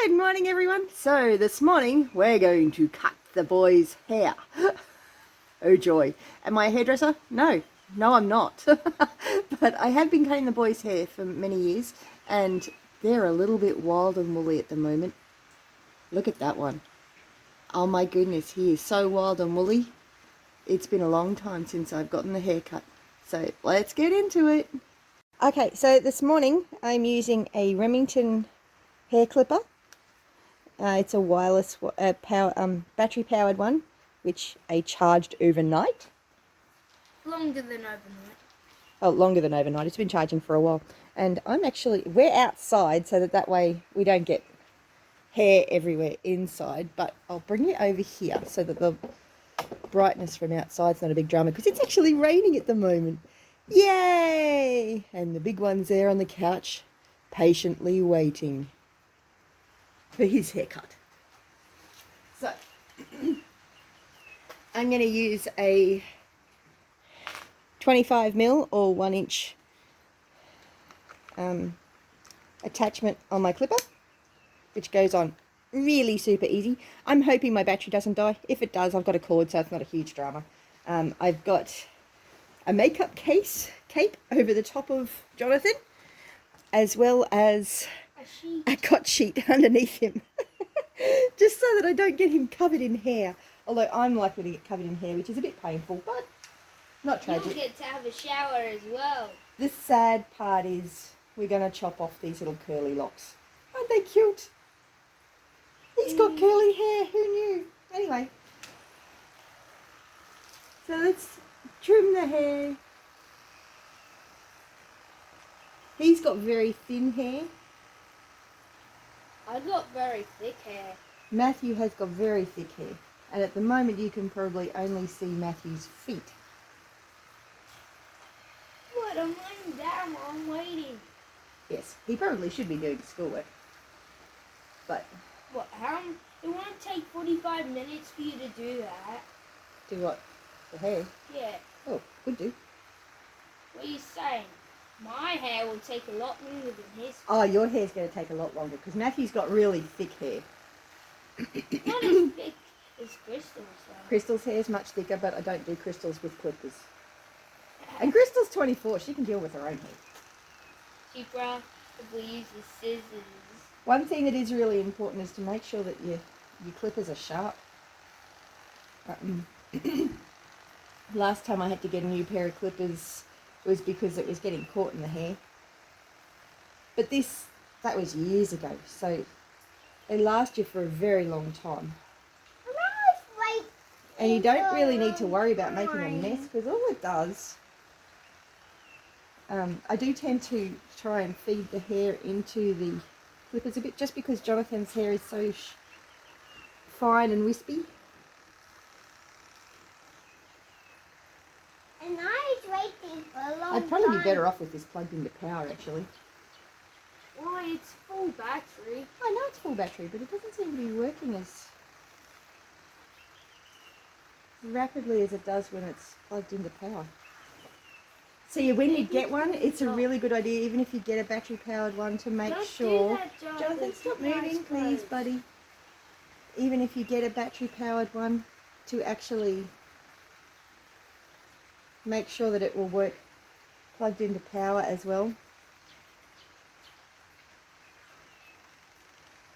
Good morning, everyone. So this morning we're going to cut the boy's hair. Oh joy. Am I a hairdresser? No, I'm not. But I have been cutting the boy's hair for many years and they're a little bit wild and woolly at the moment. Look at that one. Oh my goodness, he is so wild and woolly. It's been a long time since I've gotten the haircut. So let's get into it. Okay, so this morning I'm using a Remington hair clipper. It's a wireless battery powered one, which I charged overnight. Longer than overnight. Oh, longer than overnight. It's been charging for a while. And we're outside so that way we don't get hair everywhere inside. But I'll bring it over here so that the brightness from outside's not a big drama, because it's actually raining at the moment. Yay! And the big one's there on the couch, patiently waiting for his haircut. So I'm going to use a 25mm or 1-inch attachment on my clipper, which goes on really super easy. I'm hoping my battery doesn't die. If it does, I've got a cord, so it's not a huge drama. I've got a makeup cape over the top of Jonathan, as well as a cot sheet underneath him. Just so that I don't get him covered in hair. Although I'm likely to get covered in hair, which is a bit painful, but not tragic. You'll get to have a shower as well. The sad part is we're going to chop off these little curly locks. Aren't they cute? He's got curly hair. Who knew? Anyway. So let's trim the hair. He's got very thin hair. I've got very thick hair. Matthew has got very thick hair. And at the moment you can probably only see Matthew's feet. What? I'm laying down while I'm waiting. Yes, he probably should be doing schoolwork. But What? It won't take 45 minutes for you to do that. do what? The hair? Yeah. Oh, could do. What are you saying? My hair will take a lot longer than his. Oh, your hair's going to take a lot longer because Matthew's got really thick hair. Not as thick as Crystal's though. Crystal's hair's much thicker, but I don't do Crystal's with clippers. And Crystal's 24, she can deal with her own hair. She probably uses scissors. One thing that is really important is to make sure that your clippers are sharp. Last time I had to get a new pair of clippers was because it was getting caught in the hair. But that was years ago, so they last you for a very long time. And you don't really need to worry about making a mess, because all it does, I do tend to try and feed the hair into the clippers a bit, just because Jonathan's hair is so fine and wispy. And I was waiting for a long time. I'd probably be better off with this plugged into power, actually. Why? It's full battery. I know it's full battery, but it doesn't seem to be working as rapidly as it does when it's plugged into power. So when you get one, it's a really good idea, even if you get a battery powered one, to make sure... Do that, Jonathan, stop moving, please, buddy. Even if you get a battery powered one, to actually make sure that it will work plugged into power as well.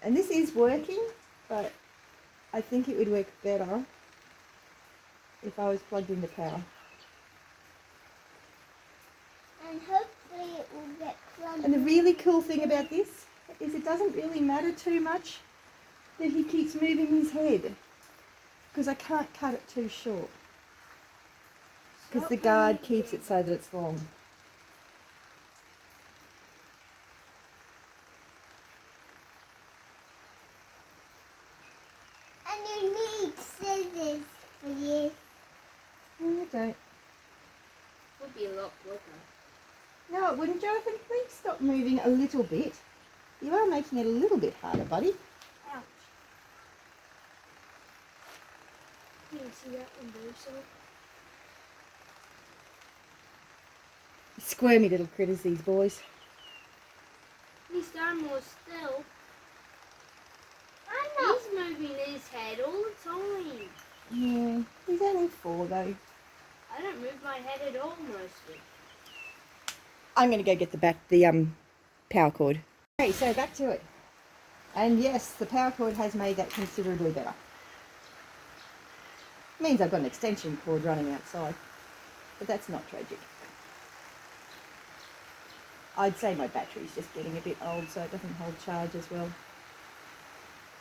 And this is working, but I think it would work better if I was plugged into power. And hopefully it will get plugged. And the really cool thing about this is it doesn't really matter too much that he keeps moving his head, because I can't cut it too short, because the guard keeps it so that it's long. And you need scissors for this. No, I don't. Would be a lot quicker. No, it wouldn't. Jonathan, please stop moving a little bit. You are making it a little bit harder, buddy. Ouch. You can see that one there, so. Squirmy little critters, these boys. At least I'm more still. power though. I don't move my head at all mostly. I'm going to go get the power cord. Okay, so back to it. And yes, the power cord has made that considerably better. Means I've got an extension cord running outside, but that's not tragic. I'd say my battery's just getting a bit old, so it doesn't hold charge as well.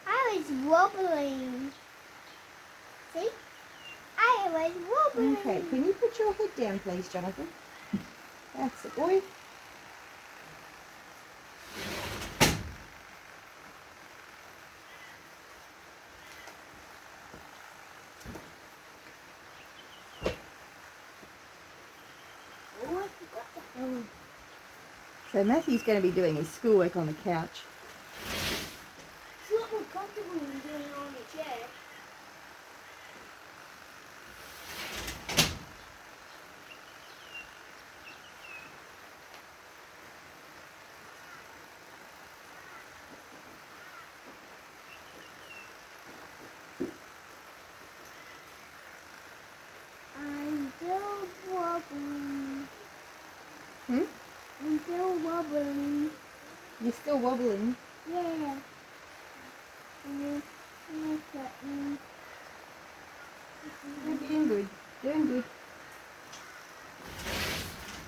I was wobbling. See? I was wobbling. Okay, can you put your head down, please, Jonathan? That's it, boy. Oh, I forgot that. Oh. So Matthew's going to be doing his schoolwork on the couch. It's a lot more comfortable than doing it on a chair. I'm still wobbling. Hmm? I'm still wobbling. You're still wobbling. Yeah. And look at me. You're doing good. Doing good.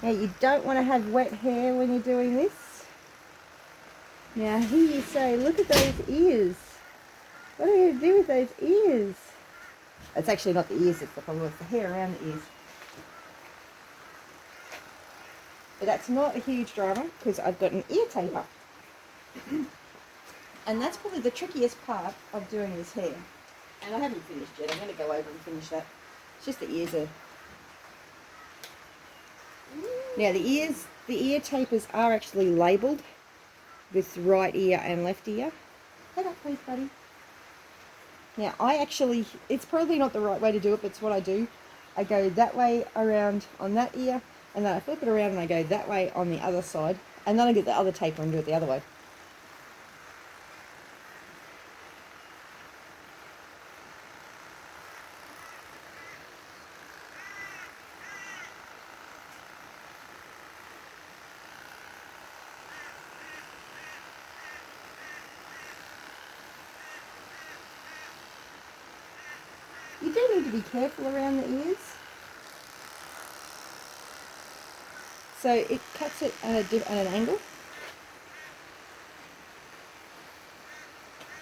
Now you don't want to have wet hair when you're doing this. Now here you say, look at those ears. What are you going to do with those ears? It's actually not the ears that's the problem, it's the hair around the ears. But that's not a huge drama because I've got an ear taper. And that's probably the trickiest part of doing his hair. And I haven't finished yet. I'm going to go over and finish that. It's just the ears are... Now the ear tapers are actually labelled with right ear and left ear. Head up please, buddy. Now I actually, it's probably not the right way to do it, but it's what I do. I go that way around on that ear, and then I flip it around and I go that way on the other side, and then I get the other taper and do it the other way. You do need to be careful around the ears. So it cuts it at an angle.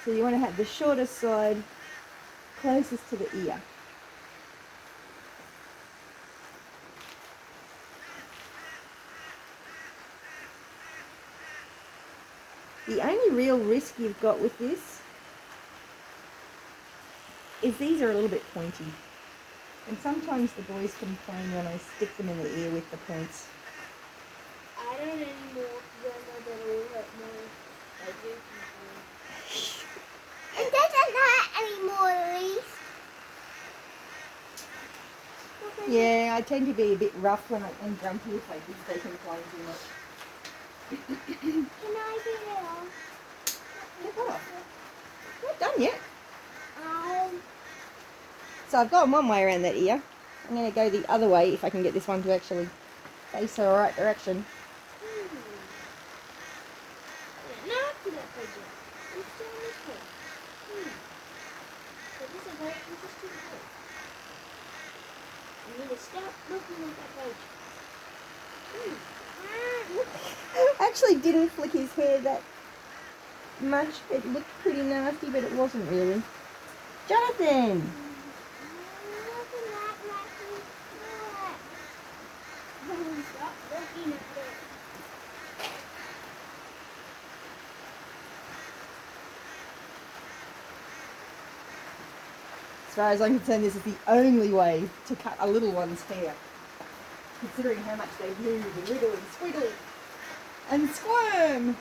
So you want to have the shortest side closest to the ear. The only real risk you've got with this is these are a little bit pointy. And sometimes the boys complain when I stick them in the ear with the points. I don't anymore because I know that it will hurt more. I do complain. It doesn't hurt anymore, at least. Yeah, I tend to be a bit rough and grumpy if they complain too much. Can I get it off? Get that off. Not done yet. Um, So I've gone one way around that ear. I'm going to go the other way if I can get this one to actually face the right direction. Now after that project, I'm still in this one. So this is a very interesting book. I'm going to stop looking at that page. Actually didn't flick his hair that much. It looked pretty nasty, but it wasn't really. Jonathan! Stop looking at it. As far as I'm concerned, this is the only way to cut a little one's hair. Considering how much they move and wriggle and squiggle and squirm.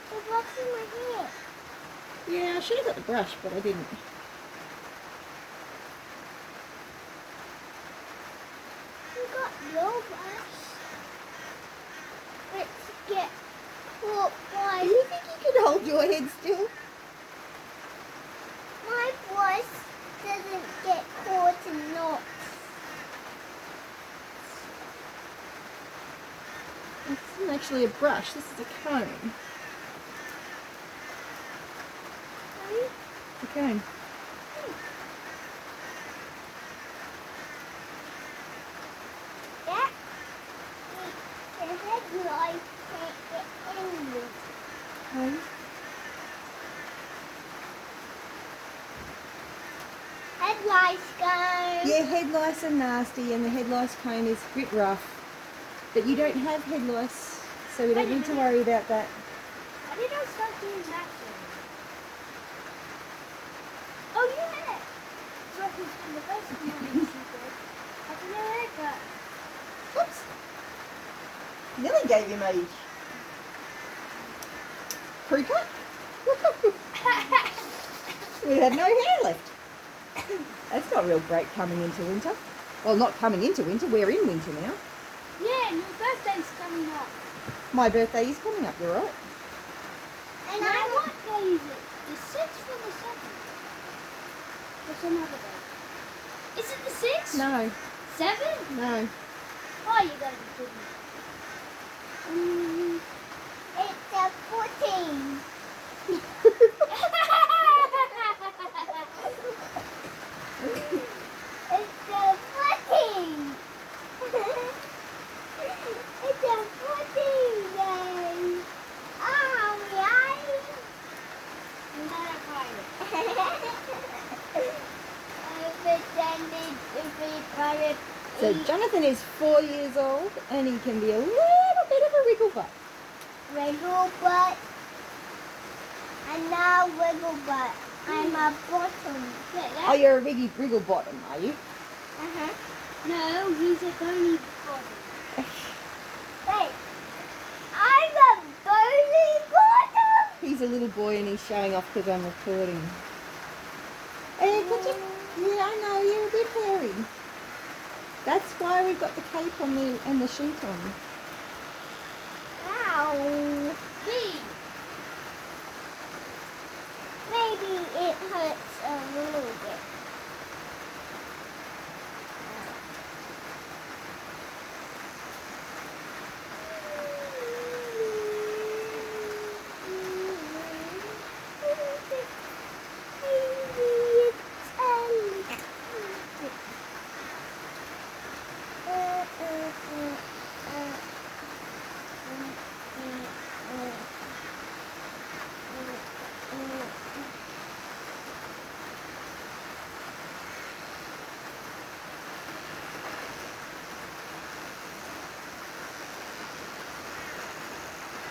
the box in my hair. Yeah, I should have got the brush, but I didn't. You got your brush. Let's get caught Do by. you think you can hold your head still? lice doesn't get caught in knots. This isn't actually a brush, this is a comb. It's a comb. That the headlight can't get in it. Comb. Headlights go. Yeah, head lice are nasty and the head lice comb is a bit rough. But you don't have head lice, so we don't need to worry about that. Why did I start doing that thing? Oh yeah! So I can spend the rest of my week having a haircut. Oops. Nearly gave him a crew cut. We have no hair left. That's not real great coming into winter. Well, not coming into winter, we're in winter now. Yeah, and your birthday's coming up. My birthday is coming up, you're right. And Now I what day is it? The 6th or the 7th? Or some other day? Is it the 6th? No, 7th? no. Oh, you gotta be kidding me. it's a 14. It's a 14. It's a 14 day. Oh, yay. I'm not a pirate. Pretended to be pirate. So Jonathan is 4 years old and he can be a little bit of a wriggle butt. Wiggle butt. And now wiggle butt. I'm a bottom. Oh, you're a wriggle bottom, are you? Uh-huh. No, he's a bony body. Wait. I'm a bony bottom. He's a little boy and he's showing off because I'm recording. Hey, could you? Yeah, I know, you're a bit hairy. That's why we've got the cape on and the sheet on. Ow. Hey, Maybe it hurts a little bit.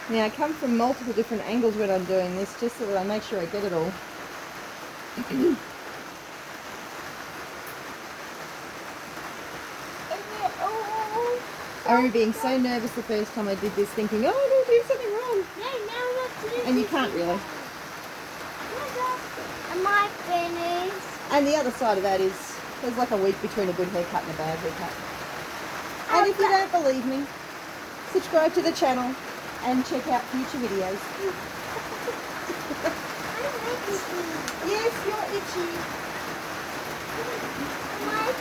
Now I come from multiple different angles when I'm doing this, just so that I make sure I get it all. I remember being so nervous the first time I did this, thinking, oh, I'm going to do something wrong. no, now we have to do And you this can't really. again. Am I finished? And the other side of that is, there's like a week between a good haircut and a bad haircut. And if you don't believe me, subscribe to the channel and check out future videos. I'm itchy. Yes, you're itchy. Am I?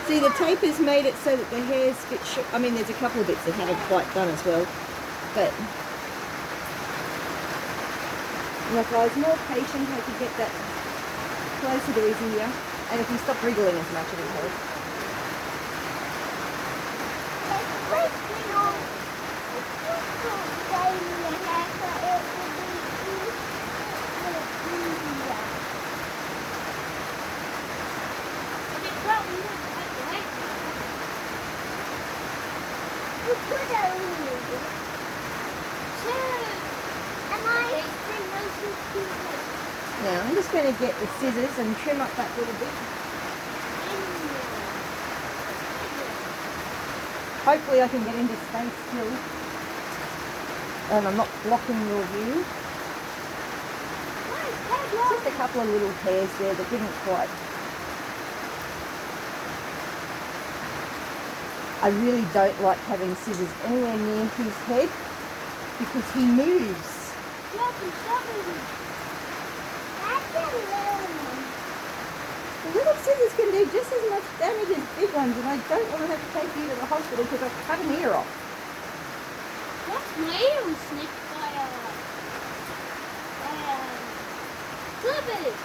See, the tape has made it so that the hair's a bit short. I mean, there's a couple of bits that haven't quite done as well. But if I was more patient, I could get that closer to his ear. And if he stopped wriggling as much, it would help. If it felt we would have to wait for it. They bring those two together. Now, I'm just going to get the scissors and trim up that little bit. Hopefully I can get into space still. And I'm not blocking your view. Just a couple of little hairs there that didn't quite. I really don't like having scissors anywhere near his head because he moves. Yeah, I can stop moving. That's a little one. The little scissors can do just as much damage as big ones, and I don't want to have to take you to the hospital because I've cut an ear off. That's my ear was snipped by clippers.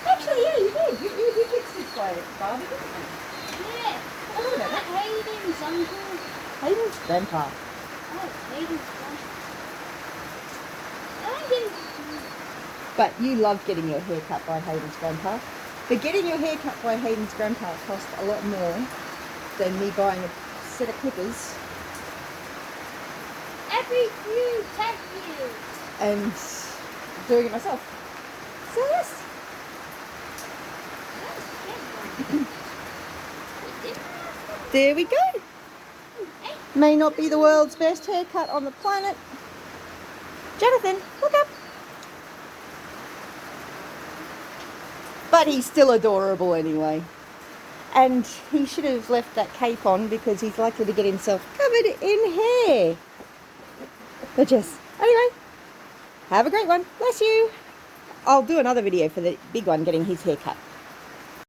Actually, yeah, you did. You did get stitched by it, Barbie, didn't you? Yeah. Oh, no, That Hayden's uncle. Hayden's grandpa. Oh, Hayden's uncle. I didn't. But you love getting your hair cut by Hayden's grandpa. But getting your hair cut by Hayden's grandpa cost a lot more than me buying a set of clippers Every few 10 years. and doing it myself. So yes. There we go. May not be the world's best haircut on the planet. Jonathan, look up. But he's still adorable anyway. And he should have left that cape on because he's likely to get himself covered in hair. But yes, anyway, have a great one. Bless you. I'll do another video for the big one getting his hair cut.